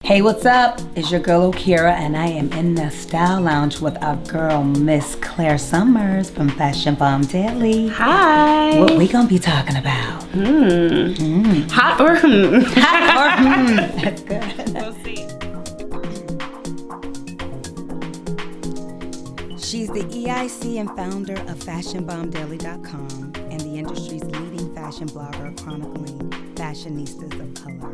Hey, what's up? It's your girl Okira, and I am in the Style Lounge with our girl Miss Claire Summers from Fashion Bomb Daily. Hi. What we gonna be talking about? Hot or Hot or That's good. We'll see. She's the EIC and founder of FashionBombDaily.com and the industry's leading fashion blogger chronicling fashionistas of color.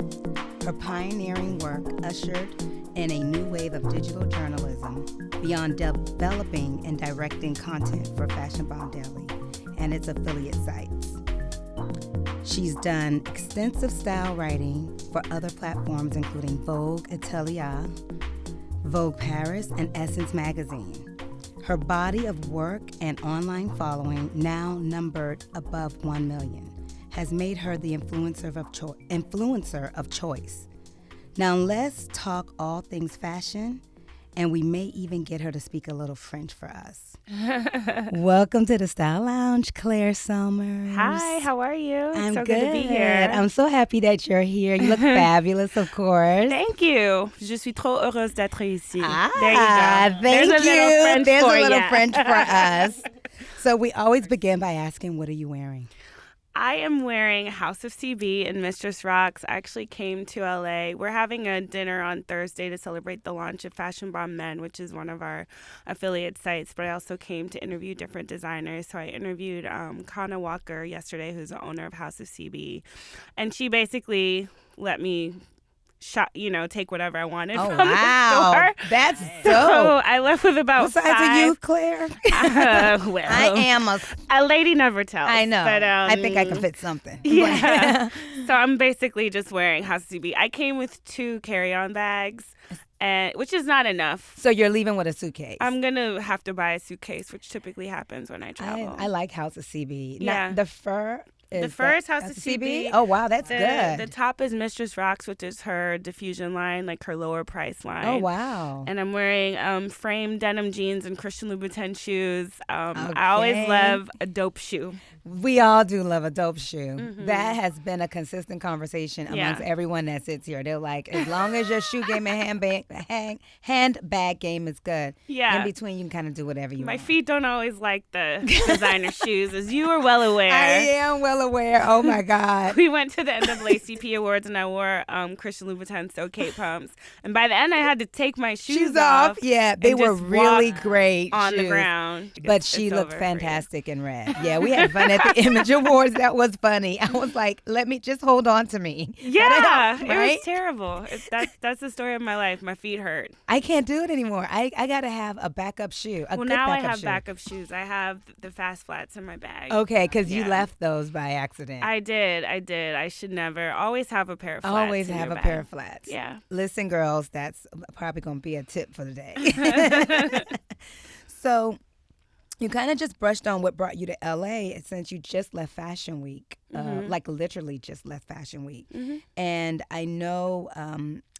Her pioneering work ushered in a new wave of digital journalism beyond developing and directing content for Fashion Bomb Daily and its affiliate sites. She's done extensive style writing for other platforms including Vogue Atelier, Vogue Paris, and Essence Magazine. Her body of work and online following, now numbered above 1 million, has made her the influencer of choice. Now let's talk all things fashion, and we may even get her to speak a little French for us. Welcome to the Style Lounge, Claire Sulmers. Hi, how are you? I'm so good to be here. I'm so happy that you're here. You look fabulous, of course. Thank you. Je suis trop heureuse d'être ici. There you go. There's a little French for us. So we always begin by asking, what are you wearing? I am wearing House of CB and Mistress Rocks. I actually came to LA. We're having a dinner on Thursday to celebrate the launch of Fashion Bomb Men, which is one of our affiliate sites. But I also came to interview different designers. So I interviewed Kana Walker yesterday, who's the owner of House of CB. And she basically let me take whatever I wanted from the store. That's dope. So I left with about what size are you, Claire? Well, I am a lady never tells. I know. But, I think I can fit something. Yeah. So I'm basically just wearing House of CB. I came with 2 carry-on bags, which is not enough. So you're leaving with a suitcase? I'm going to have to buy a suitcase, which typically happens when I travel. I like House of CB. Yeah. Now, the fur is House of CB. Oh, wow, that's good. The top is Mistress Rocks, which is her diffusion line, like her lower price line. Oh, wow. And I'm wearing framed denim jeans and Christian Louboutin shoes. I always love a dope shoe. We all do love a dope shoe. Mm-hmm. That has been a consistent conversation amongst everyone that sits here. They're like, as long as your shoe game and handbag game is good, in between you can kind of do whatever you want. My feet don't always like the designer shoes, as you are well aware. I am well aware. Oh, my God. We went to the NAACP Awards, and I wore Christian Louboutin So Kate pumps. And by the end, I had to take my shoes off. Yeah, they were really great on shoes. The ground. But she looked fantastic in red. Yeah, we had fun at the Image Awards. That was funny. I was like, let me just hold on to me. Yeah, right? It was terrible. That's the story of my life. My feet hurt. I can't do it anymore. I got to have a backup shoe. Well, now I have backup shoes. I have the fast flats in my bag. Okay, because you left those by accident. I did. I should never. Always have a pair of flats. Always have a pair of flats. Yeah. Listen, girls, that's probably going to be a tip for the day. So you kind of just brushed on what brought you to LA since you just left Fashion Week, like literally just left Fashion Week. Mm-hmm. And I know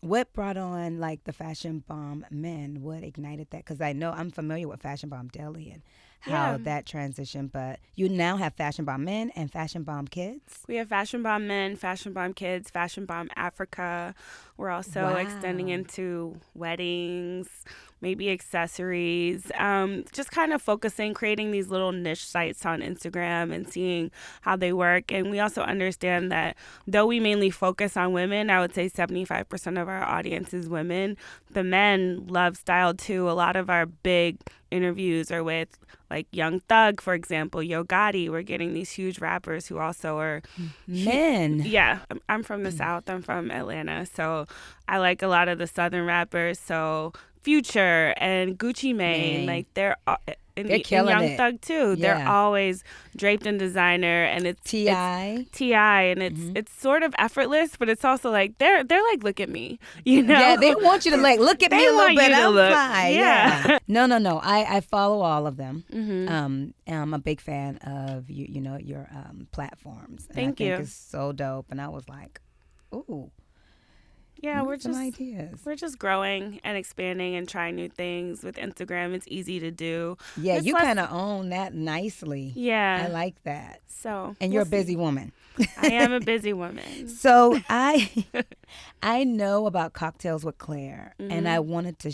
what brought on like the Fashion Bomb Men, what ignited that? Because I know I'm familiar with Fashion Bomb Daily and how that transitioned, but you now have Fashion Bomb Men and Fashion Bomb Kids. We have Fashion Bomb Men, Fashion Bomb Kids, Fashion Bomb Africa. We're also extending into weddings, maybe accessories, just kind of focusing, creating these little niche sites on Instagram and seeing how they work. And we also understand that though we mainly focus on women, I would say 75% of our audience is women. The men love style too. A lot of our big interviews are with like Young Thug, for example, Yo Gotti. We're getting these huge rappers who also are men. Yeah, I'm from the South. I'm from Atlanta, so I like a lot of the Southern rappers. So Future and Gucci Mane, like they're killing Young it. Thug too. Yeah. They're always draped in designer, and it's T.I., and it's sort of effortless, but it's also like they're like, look at me, you know? Yeah, they want you to like look at me a little bit. I'm fly. Yeah. No. I follow all of them. Mm-hmm. I'm a big fan of your platforms. And Thank I you. think it's so dope. And I was like, ooh. Yeah, some ideas. We're just growing and expanding and trying new things. With Instagram, it's easy to do. Yeah, It's you less- kind of own that nicely. Yeah. I like that. So, And you're a busy woman. I am a busy woman. So I know about Cocktails with Claire, and I wanted to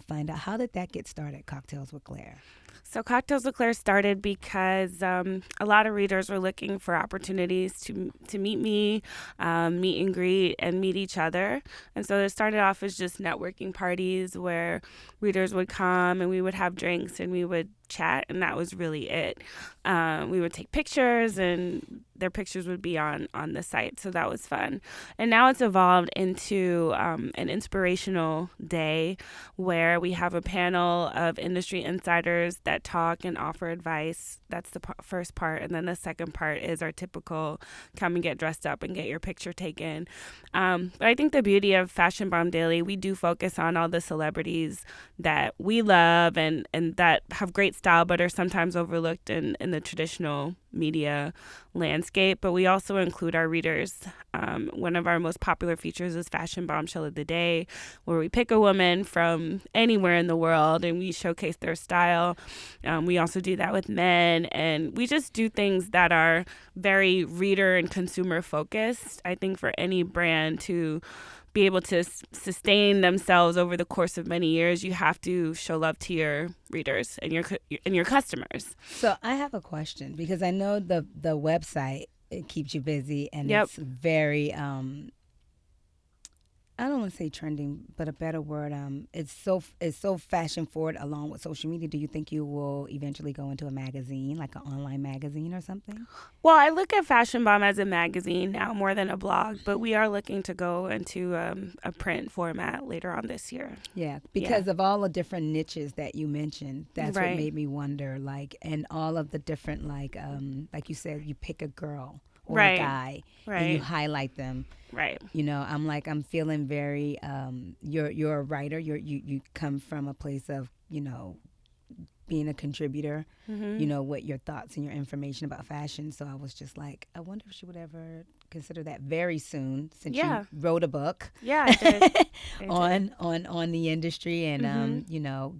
find out, how did that get started, Cocktails with Claire? So Cocktails with Claire started because a lot of readers were looking for opportunities to meet me, meet and greet, and meet each other. And so it started off as just networking parties where readers would come and we would have drinks and we would chat, and that was really it. We would take pictures and their pictures would be on the site, so that was fun. And now it's evolved into an inspirational day where we have a panel of industry insiders that talk and offer advice. That's the first part, and then the second part is our typical come and get dressed up and get your picture taken. But I think the beauty of Fashion Bomb Daily, we do focus on all the celebrities that we love and that have great style but are sometimes overlooked in the traditional media landscape. But we also include our readers. One of our most popular features is Fashion Bombshell of the Day, where we pick a woman from anywhere in the world and we showcase their style. We also do that with men, and we just do things that are very reader and consumer focused. I think for any brand to be able to sustain themselves over the course of many years, you have to show love to your readers and your customers. So I have a question, because I know the website, it keeps you busy, and it's very I don't want to say trending, but a better word. It's so fashion forward along with social media. Do you think you will eventually go into a magazine, like an online magazine or something? Well, I look at Fashion Bomb as a magazine now more than a blog, but we are looking to go into a print format later on this year. Yeah, because of all the different niches that you mentioned, that's what made me wonder. Like, and all of the different, like you said, you pick a girl or a guy, and you highlight them. Right. You know, I'm feeling very, you're a writer. You come from a place of, being a contributor, with your thoughts and your information about fashion. So I was just like, I wonder if she would ever consider that very soon, since you wrote a book. Yeah, I did. on the industry, and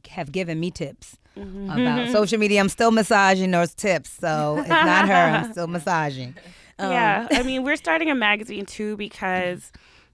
have given me tips about social media. I'm still massaging those tips, so it's not her. I'm still massaging. Yeah, I mean, we're starting a magazine too because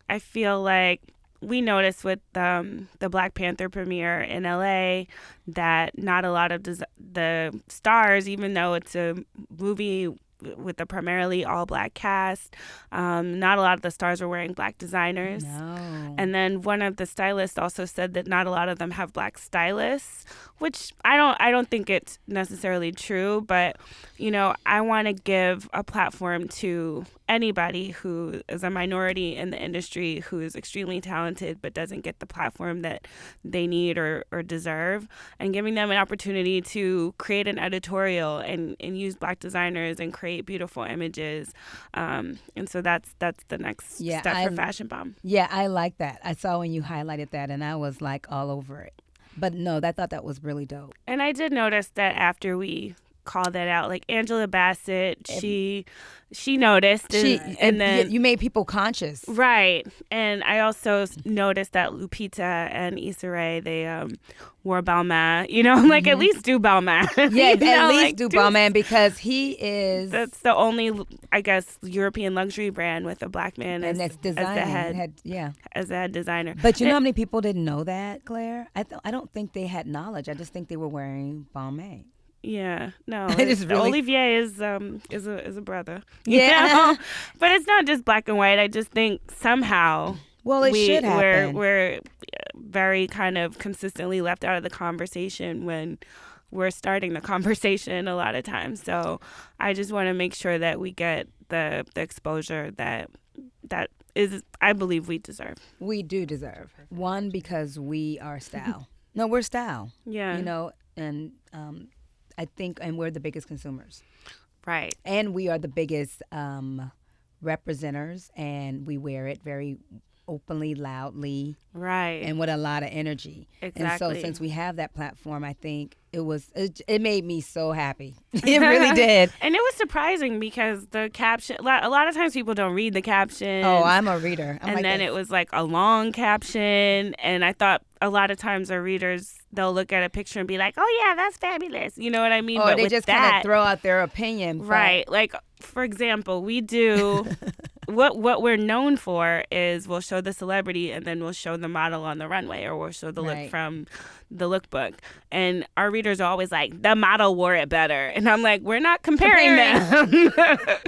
I feel like we noticed with the Black Panther premiere in LA that not a lot of the stars, even though it's a movie with a primarily all black cast, not a lot of the stars were wearing black designers. No. And then one of the stylists also said that not a lot of them have black stylists, which I don't think it's necessarily true, but I want to give a platform to anybody who is a minority in the industry who is extremely talented but doesn't get the platform that they need or deserve, and giving them an opportunity to create an editorial and use black designers and create beautiful images. And so that's the next step for Fashion Bomb. Yeah, I like that. I saw when you highlighted that, and I was like all over it. But no, I thought that was really dope. And I did notice that after we called that out, like Angela Bassett, she noticed, and then you made people conscious, right? And I also noticed that Lupita and Issa Rae, they wore Balmain, like at least do Balmain. Yeah, at least do Balmain, because that's the only, I guess, European luxury brand with a black man as the head, as the head designer. But how many people didn't know that, Claire? I don't think they had knowledge. I just think they were wearing Balmain. Yeah, no. Really... Olivier is a brother. Yeah, but it's not just black and white. I just think somehow should happen. We're very kind of consistently left out of the conversation when we're starting the conversation a lot of times. So I just want to make sure that we get the exposure that is, I believe, we deserve. We do deserve. One, because we are style. No, we're style. Yeah. And I think, and we're the biggest consumers. Right. And we are the biggest representers, and we wear it very openly, loudly, right, and with a lot of energy. exactly. And so since we have that platform, I think it made me so happy. It really did. And it was surprising because the caption, a lot of times people don't read the caption. Oh, I'm a reader. I'm and like then this. it was like a long caption. And I thought a lot of times our readers, they'll look at a picture and be like, oh, yeah, that's fabulous. You know what I mean? Or but they with just that, kind of throw out their opinion. right. Like, for example, we do what we're known for is we'll show the celebrity and then we'll show the model on the runway, or we'll show the look from the lookbook. And our readers are always like, the model wore it better. And I'm like, we're not comparing them.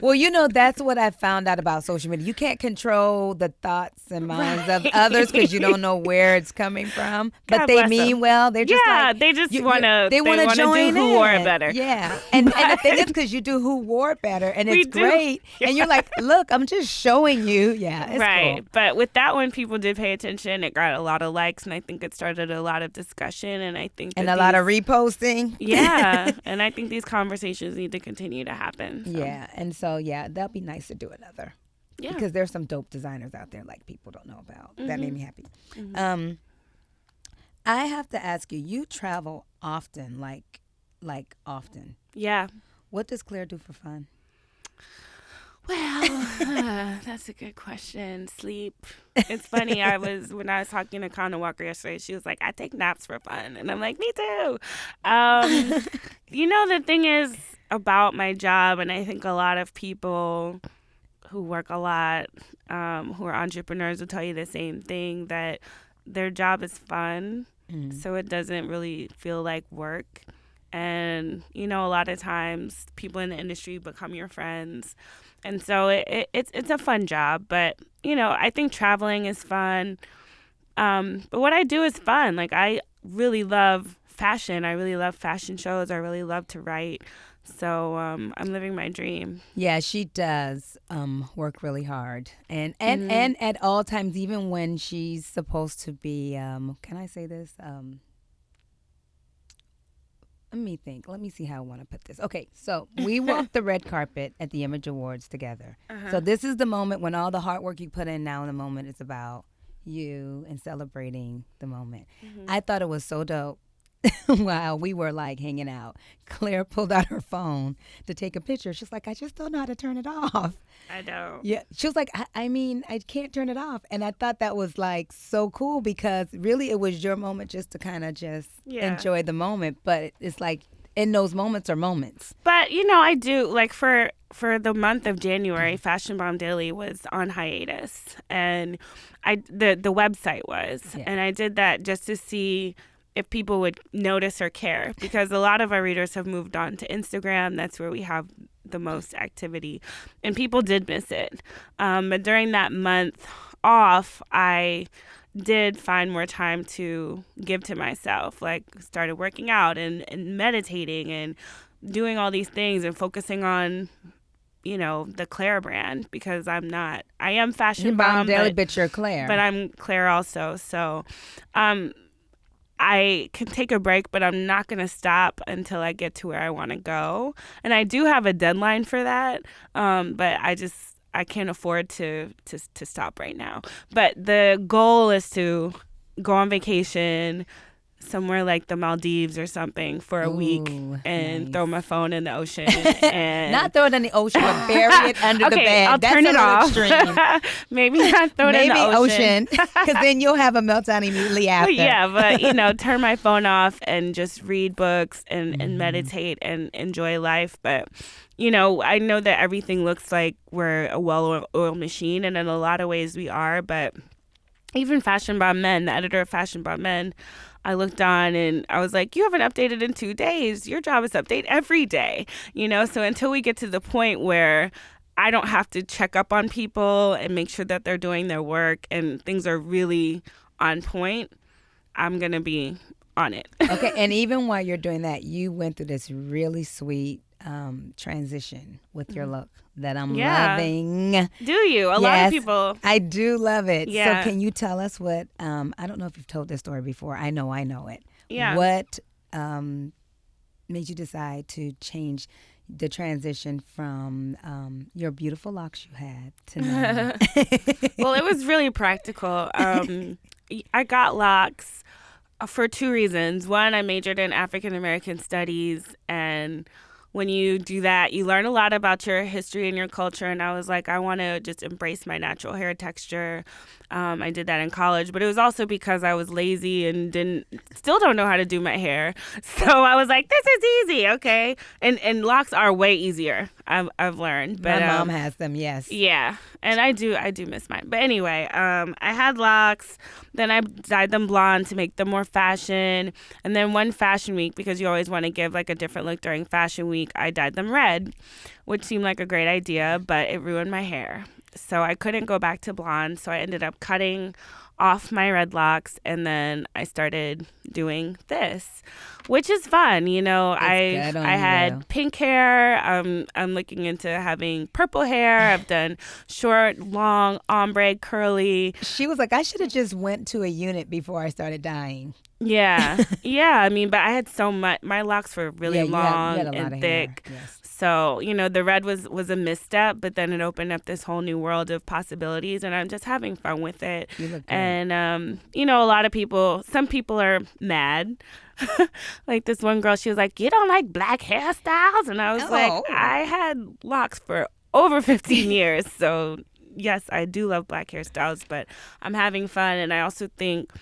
Well, you know, that's what I found out about social media. You can't control the thoughts and minds of others because you don't know where it's coming from. But God they bless mean them. well. They're just they just want to join do who wore it better. Yeah. And the thing is, because you do who wore it better, and it's great. Yeah. And you're like, look, I'm just showing you. Yeah, it's right. cool. But with that one, people did pay attention. It got a lot of likes, and I think it started a lot of discussion. And I think a lot of reposting. Yeah. And I think these conversations need to continue to happen. So. Yeah. And so, that'd be nice to do another. Yeah. Because there's some dope designers out there like people don't know about. Mm-hmm. That made me happy. Mm-hmm. I have to ask you, you travel often, like often. Yeah. What does Claire do for fun? Well, that's a good question. Sleep. It's funny. When I was talking to Connor Walker yesterday, she was like, I take naps for fun. And I'm like, me too. You know, the thing is about my job, and I think a lot of people who work a lot, who are entrepreneurs will tell you the same thing, that their job is fun. Mm-hmm. So it doesn't really feel like work. And, you know, a lot of times people in the industry become your friends. And so it's a fun job. But, you know, I think traveling is fun. But what I do is fun. Like, I really love fashion. I really love fashion shows. I really love to write. So I'm living my dream. Yeah, she does work really hard. And at all times, even when she's supposed to be, can I say this? Let me think. Let me see how I want to put this. Okay, so we walked the red carpet at the Image Awards together. Uh-huh. So this is the moment when all the hard work you put in now in the moment is about you and celebrating the moment. Mm-hmm. I thought it was so dope. While we were like hanging out, Claire pulled out her phone to take a picture. She's like, I just don't know how to turn it off. I know. Yeah. She was like, I mean, I can't turn it off. And I thought that was like so cool because really it was your moment just to kind of just enjoy the moment. But it's like in those moments are moments. But, you know, I do like for the month of January, Fashion Bomb Daily was on hiatus. And the website was. Yeah. And I did that just to see if people would notice or care, because a lot of our readers have moved on to Instagram. That's where we have the most activity, and people did miss it. But during that month off, I did find more time to give to myself, like started working out and meditating and doing all these things and focusing on, you know, the Claire brand, because I am Fashion Bomb Daily, but you're Claire. But I'm Claire also. So, I can take a break, but I'm not going to stop until I get to where I want to go. And I do have a deadline for that, but I can't afford to stop right now. But the goal is to go on vacation somewhere like the Maldives or something for a week and throw my phone in the ocean. And not throw it in the ocean, but bury it under the bed. I'll turn it off. Maybe not throw it in the ocean. Because then you'll have a meltdown immediately after. Yeah, but, you know, turn my phone off and just read books and meditate and enjoy life. But, you know, I know that everything looks like we're a well-oiled machine, and in a lot of ways we are. But even Fashion Bomb Men, the editor of Fashion Bomb Men, I looked on and I was like, you haven't updated in 2 days. Your job is to update every day, you know? So until we get to the point where I don't have to check up on people and make sure that they're doing their work and things are really on point, I'm going to be on it. Okay. And even while you're doing that, you went through this really sweet transition with your look that I'm loving. Do you? A lot of people. I do love it. Yeah. So can you tell us what, I don't know if you've told this story before. I know it. Yeah. What made you decide to change the transition from your beautiful locks you had to now? Well, it was really practical. I got locks for two reasons. One, I majored in African American studies, and when you do that, you learn a lot about your history and your culture. And I was like, I want to just embrace my natural hair texture. I did that in college, but it was also because I was lazy and still don't know how to do my hair. So I was like, this is easy, okay? And locks are way easier. I've learned. But my mom has them, yes. Yeah, and I do miss mine. But anyway, I had locks. Then I dyed them blonde to make them more fashion. And then one fashion week, because you always want to give like a different look during fashion week, I dyed them red, which seemed like a great idea, but it ruined my hair. So I couldn't go back to blonde. So I ended up cutting off my red locks, and then I started doing this, which is fun. You know, I had pink hair. I'm looking into having purple hair. I've done short, long, ombre, curly. She was like, I should have just went to a unit before I started dyeing. Yeah. Yeah. I mean, but I had so much. My locks were really long and thick. Yes. So, you know, the red was a misstep, but then it opened up this whole new world of possibilities, and I'm just having fun with it. You look good. And, you know, some people are mad. Like this one girl, she was like, you don't like black hairstyles? And I was like, I had locks for over 15 years. So, yes, I do love black hairstyles, but I'm having fun. And I also think,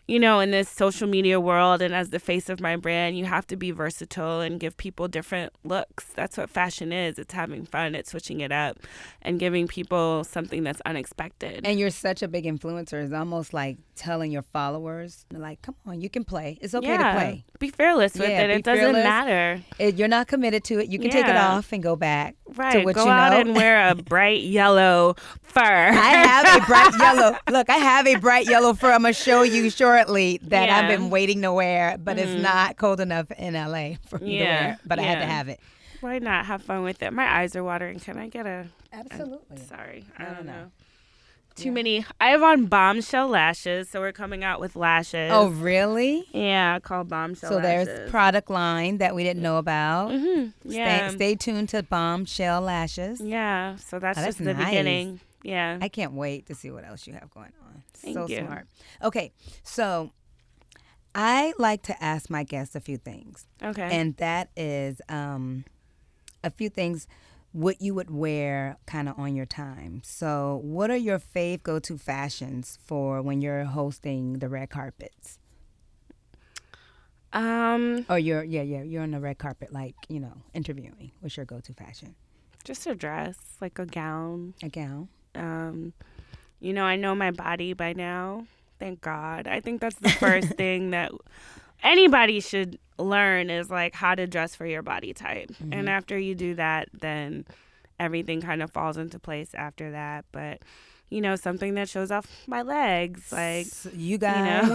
you know, in this social media world and as the face of my brand, you have to be versatile and give people different looks. That's what fashion is. It's having fun. It's switching it up and giving people something that's unexpected. And you're such a big influencer. It's almost like telling your followers, like, come on, you can play. It's okay to play. Be fearless with it. It doesn't matter. You're not committed to it. You can take it off and go back to what go out and wear a bright yellow fur. I have a bright yellow. Look, I have a bright yellow fur. I'm going to show you shortly that I've been waiting to wear, but it's not cold enough in LA for me to wear. But I had to have it. Why not? Have fun with it. My eyes are watering. Can I get a... Absolutely. Sorry. I don't know. Too many. I have on Bombshell lashes, so we're coming out with lashes. Oh, really? Yeah, called Bombshell lashes. So there's product line that we didn't know about. Mm-hmm. Yeah. Stay tuned to Bombshell lashes. Yeah, so that's just the beginning. Yeah. I can't wait to see what else you have going on. Thank you. Smart. Okay, so I like to ask my guests a few things. Okay. And that is a few things what you would wear kind of on your time. So what are your fave go-to fashions for when you're hosting the red carpets? Or you're on the red carpet, like, you know, interviewing. What's your go-to fashion? Just a dress, like a gown. A gown? You know, I know my body by now. Thank God. I think that's the first thing that anybody should learn is like how to dress for your body type. Mm-hmm. And after you do that, then everything kind of falls into place after that. But, you know, something that shows off my legs. Like, so you guys,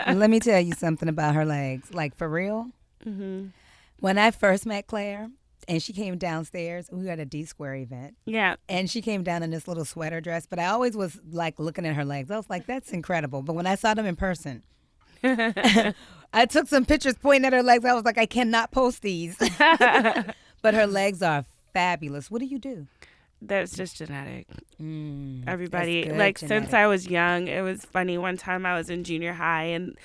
let me tell you something about her legs. Like, for real? Mm-hmm. When I first met Claire, and she came downstairs. We were at a D-Square event. Yeah. And she came down in this little sweater dress. But I always was, like, looking at her legs. I was like, that's incredible. But when I saw them in person, I took some pictures pointing at her legs. I was like, I cannot post these. But her legs are fabulous. What do you do? That's just genetic. Everybody, good, like, genetic. Since I was young, it was funny. One time I was in junior high, and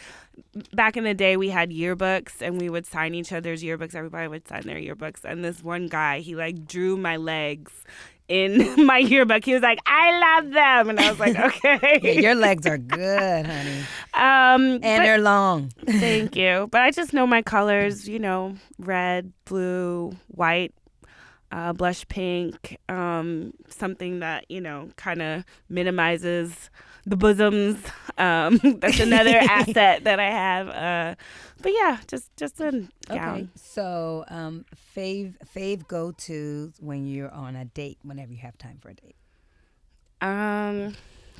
back in the day, we had yearbooks, and we would sign each other's yearbooks. Everybody would sign their yearbooks. And this one guy, he, like, drew my legs in my yearbook. He was like, I love them. And I was like, okay. Yeah, your legs are good, honey. And they're long. Thank you. But I just know my colors, you know, red, blue, white, blush pink, something that, you know, kind of minimizes the bosoms. That's another asset that I have. But yeah, just a gown. Okay. So fave go-tos when you're on a date, whenever you have time for a date.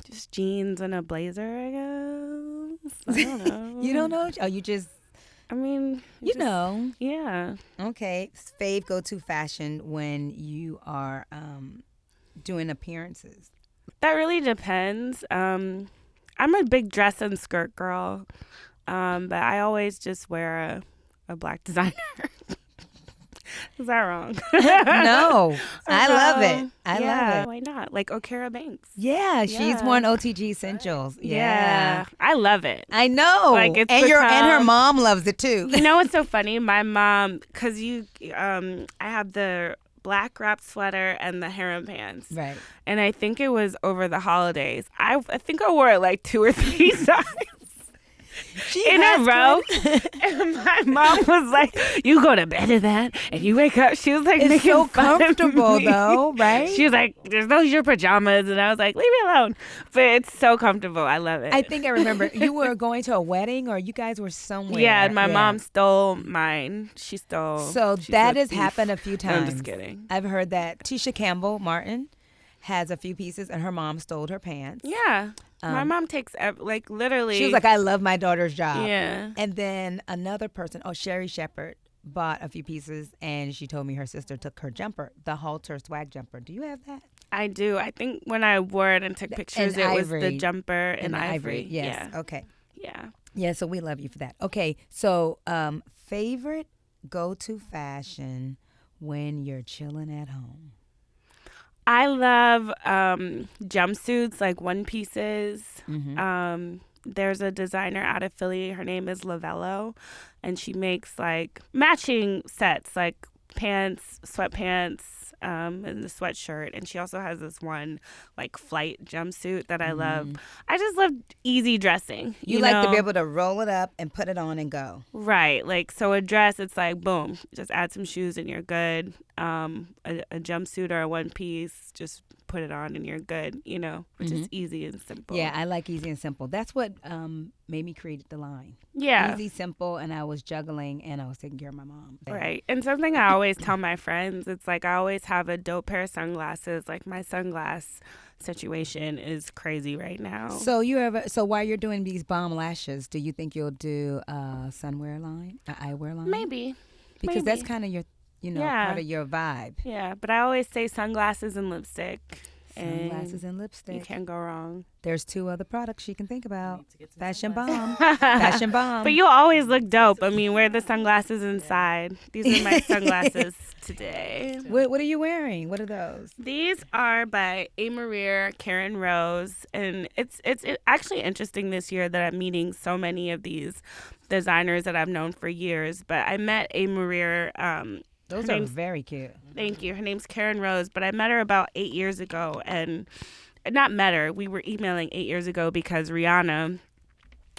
Just jeans and a blazer, I guess. I don't know. You don't know? Oh, you just... I mean, you know. Yeah. Okay. Fave go-to fashion when you are doing appearances. That really depends. I'm a big dress and skirt girl, but I always just wear a black designer. Is that wrong? No, I love it. I love it. Why not? Like Okara Banks. Yeah, she's worn OTG Essentials. Yeah. I love it. I know. Like, it's and her become- mom loves it too. You know what's so funny? My mom, because I have the black wrap sweater and the harem pants. Right. And I think it was over the holidays. I think I wore it like 2 or 3 times. In a row. And my mom was like, you go to bed in that and you wake up. She was like, it's making so fun comfortable of me. though, right? She was like, there's those your pajamas. And I was like, leave me alone. But it's so comfortable. I love it. I think I remember you were going to a wedding or you guys were somewhere. Yeah, and my mom stole mine. She stole. So she's that a has thief. happened a few times. I'm just kidding. I've heard that Tisha Campbell Martin has a few pieces and her mom stole her pants. Yeah. My mom takes, like, literally. She was like, I love my daughter's job. Yeah. And then another person, Sherry Shepherd, bought a few pieces and she told me her sister took her jumper, the halter swag jumper. Do you have that? I do. I think when I wore it and took pictures, it was the jumper in ivory. Yes. Yeah. Okay. Yeah. Yeah, so we love you for that. Okay, so favorite go-to fashion when you're chilling at home? I love jumpsuits, like one pieces. Mm-hmm. There's a designer out of Philly. Her name is Lavello, and she makes like matching sets, like pants, sweatpants, and the sweatshirt. And she also has this one like flight jumpsuit that I love. I just love easy dressing. You like to be able to roll it up and put it on and go. Right. Like, so a dress, it's like, boom, just add some shoes and you're good. A jumpsuit or a one piece, just put it on and you're good, which is easy and simple. Yeah, I like easy and simple. That's what made me create the line. Yeah. Easy, simple, and I was juggling and I was taking care of my mom. Right. And something I always tell my friends, it's like I always have a dope pair of sunglasses. Like my sunglass situation is crazy right now. So while you're doing these bomb lashes, do you think you'll do a sunwear line, an eyewear line? Maybe. Because that's kind of your, part of your vibe. Yeah, but I always say sunglasses and lipstick. Sunglasses and lipstick. You can't go wrong. There's 2 other products you can think about. Fashion Bomb. Fashion Bomb. But you always look dope. I mean, wear the sunglasses inside. These are my sunglasses today. What are you wearing? What are those? These are by A. Marie Karen Rose. And it's actually interesting this year that I'm meeting so many of these designers that I've known for years. But I met A. Marie. Those are very cute. Thank you. Her name's Karen Rose, but I met her about 8 years ago, and not met her. We were emailing 8 years ago because Rihanna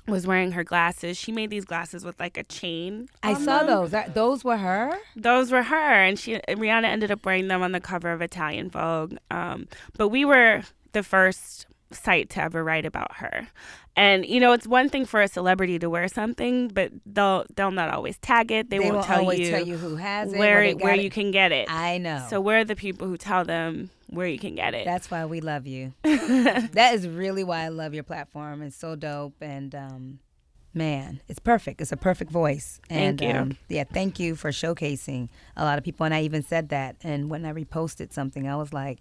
was wearing her glasses. She made these glasses with like a chain. I saw those. Those were her? Those were her, and Rihanna ended up wearing them on the cover of Italian Vogue. But we were the first site to ever write about her. And it's one thing for a celebrity to wear something, but they'll not always tag it. They won't tell you who has it, where you can get it. I know. So we're the people who tell them where you can get it. That's why we love you. That is really why I love your platform. It's so dope, and man, it's perfect. It's a perfect voice. And, thank you. Thank you for showcasing a lot of people. And I even said that. And when I reposted something, I was like,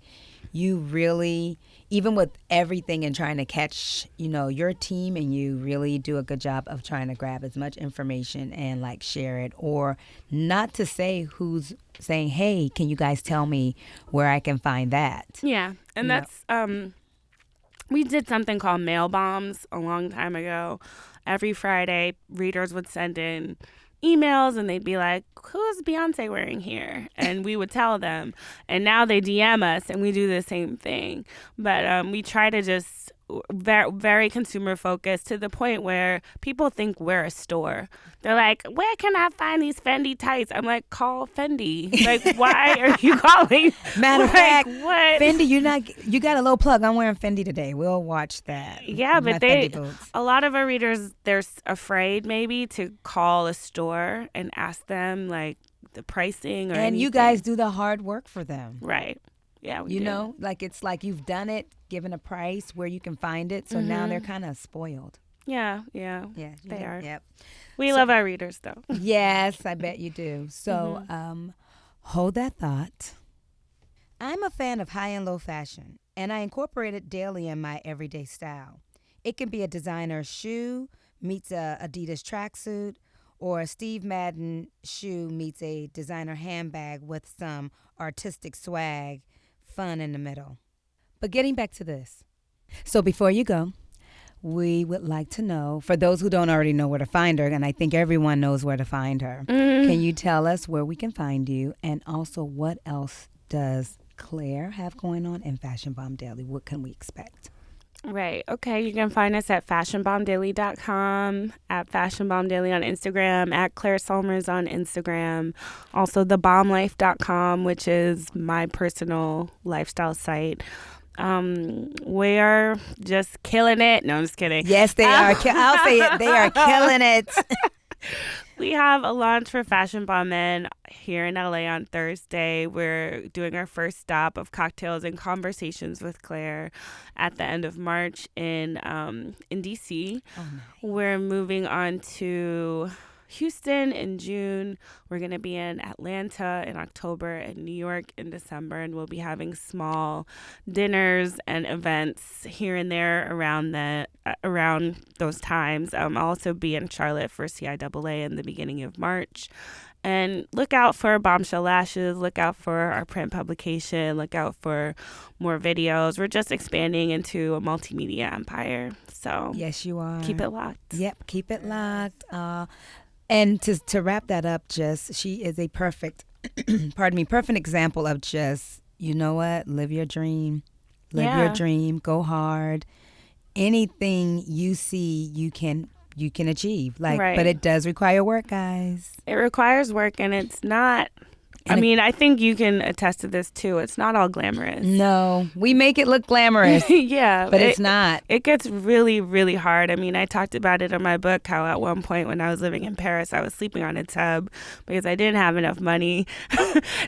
you really, even with everything and trying to catch, your team, and you really do a good job of trying to grab as much information and like share it, or not to say who's saying, hey, can you guys tell me where I can find that? Yeah. And that's, we did something called Mail Bombs a long time ago. Every Friday, readers would send in emails and they'd be like, who's Beyonce wearing here? And we would tell them. And now they DM us and we do the same thing. But we try to just very, very consumer focused to the point where people think we're a store. They're like, where can I find these Fendi tights? I'm like, call Fendi. Like, why are you calling? Matter of fact, what? Fendi, you got a low plug. I'm wearing Fendi today. We'll watch that. Yeah, but Fendi boots. A lot of our readers, they're afraid maybe to call a store and ask them like the pricing or anything. And you guys do the hard work for them. Right. Yeah, we do. Like it's like you've done it, given a price where you can find it. So now they're kind of spoiled. Yeah. They are. Yep. We love our readers, though. Yes, I bet you do. So hold that thought. I'm a fan of high and low fashion, and I incorporate it daily in my everyday style. It can be a designer shoe meets a Adidas tracksuit, or a Steve Madden shoe meets a designer handbag with some artistic swag, fun in the middle. But getting back to this. So before you go, we would like to know, for those who don't already know where to find her, and I think everyone knows where to find her, can you tell us where we can find you? And also, what else does Claire have going on in Fashion Bomb Daily? What can we expect? Right. Okay. You can find us at fashionbombdaily.com, at Fashion Bomb Daily on Instagram, at Claire Sulmers on Instagram. Also, thebomblife.com, which is my personal lifestyle site. We're just killing it. No, I'm just kidding. Yes, they are. I'll say it. They are killing it. We have a launch for Fashion Bomb Men here in LA on Thursday. We're doing our first stop of Cocktails and Conversations with Claire at the end of March in DC. Oh, nice. We're moving on to Houston in June. We're going to be in Atlanta in October and New York in December, and we'll be having small dinners and events here and there around those times. I'll also be in Charlotte for CIAA in the beginning of March. And look out for Bombshell Lashes. Look out for our print publication. Look out for more videos. We're just expanding into a multimedia empire. So yes, you are. Keep it locked. Yep, keep it locked. And to wrap that up, she is a perfect example of just, you know what, live your dream. Live your dream. Go hard. Anything you see, you can achieve. Right. But it does require work, guys. It requires work, and it's not. I think you can attest to this too. It's not all glamorous. No, we make it look glamorous. Yeah. But it's not. It gets really, really hard. I talked about it in my book, how at one point when I was living in Paris, I was sleeping on a tub because I didn't have enough money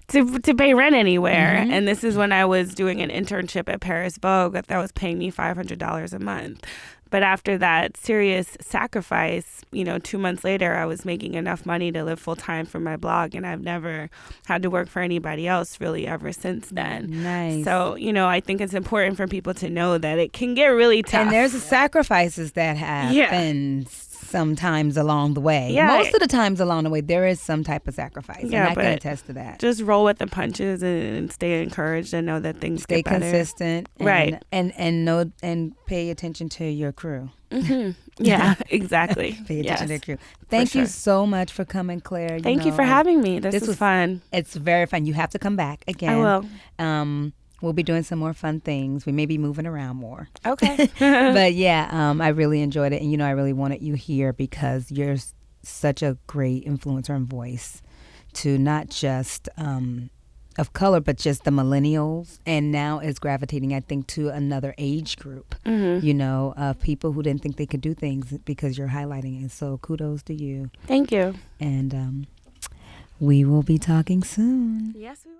to pay rent anywhere. Mm-hmm. And this is when I was doing an internship at Paris Vogue that was paying me $500 a month. But after that serious sacrifice, 2 months later, I was making enough money to live full time for my blog. And I've never had to work for anybody else really ever since then. Nice. So, I think it's important for people to know that it can get really tough. And there's sacrifices that happen sometimes along the way. Yeah. Most of the times along the way, there is some type of sacrifice. Yeah, and I can attest to that. Just roll with the punches and stay encouraged and know that things get better. Stay consistent. Right. And pay attention to your crew. Mm-hmm. Yeah, exactly. Pay attention to your crew. Thank you so much for coming, Claire. Thank you for having me. This was fun. It's very fun. You have to come back again. I will. We'll be doing some more fun things. We may be moving around more. Okay. But yeah, I really enjoyed it. And, I really wanted you here because you're such a great influencer and voice to not just of color, but just the millennials. And now is gravitating, I think, to another age group, of people who didn't think they could do things because you're highlighting it. So kudos to you. Thank you. And we will be talking soon. Yes, we will.